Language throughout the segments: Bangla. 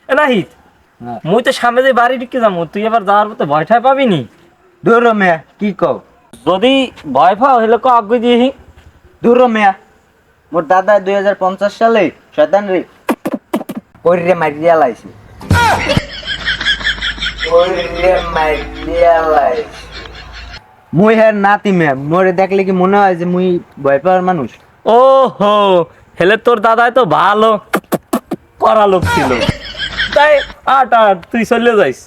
এ নাহি মুই তো সামনে যে বাড়ি ঢুকে যাবো, তুই এবার যাওয়ার পথে ভয় ঠায় পাবি নি? দূর মেয়া কি কও? যদি ভয় পাও হলে ক আগে দিয়ে দূর মেয়া, মোর দাদা 2050 সালে শয়তান রে কইরে মারিয়া লাইছে। কইরে মারিয়া লাইছে। মুই হ্যাঁ নাতি মেয়া, মোরে দেখলে কি মনে হয় যে মুই ভয় পাওয়ার মানুষ? ও হো, হেলে তোর দাদাই তো ভালো করা লোক ছিল। তাই আট আট তুই চলে যাইস,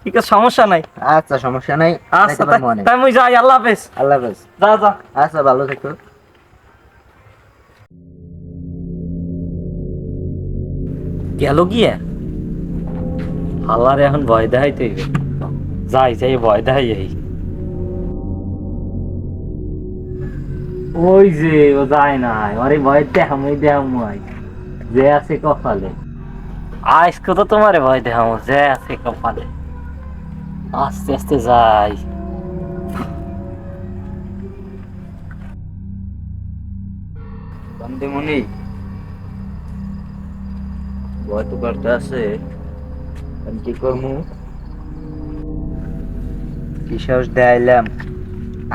ঠিক আছে, সমস্যা নাই। আচ্ছা সমস্যা নাই। আচ্ছা তাই মুই যাই, আল্লাহ হাফেজ। আল্লাহ হাফেজ। যা যা। আচ্ছা ভালো থেকো। গেল গিয়া হাল্লারে এখন ভয় দেখাইতে হইবে। যাই যাই ভয় দেখাই যাই। ওই যে ও যায় নাই, আরে ভয় দেখামই দেখামই যে আছে কপালে। আজকে তো তোমারে ভয় দেখামো যে আছে কপালে। আস্তে আস্তে যাই। বন্ধুমণি ভয় তো করতে আছে, আমি কি করবো? কি সাহস দেয়াইলাম,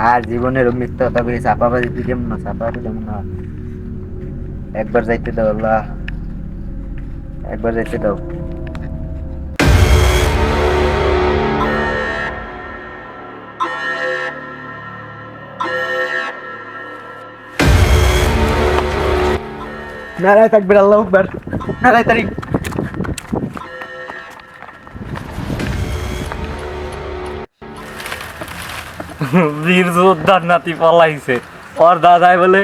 আর জীবনের মিথ্যা কথা করে চাপাবাজি দিলাম না, চাপাবাজি দেব না। একবার যাইতে দাও আল্লাহ, একবার যাইতে দাও। নারায় থাকবে আল্লাহ আকবার, নারায় তারিখ। বীর যোদ্ধার নাতি পলাইছে। ওর দাদাই বলে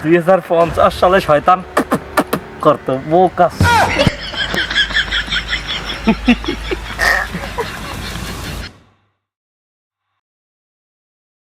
2050 সালে শয়তান করতো বোকা।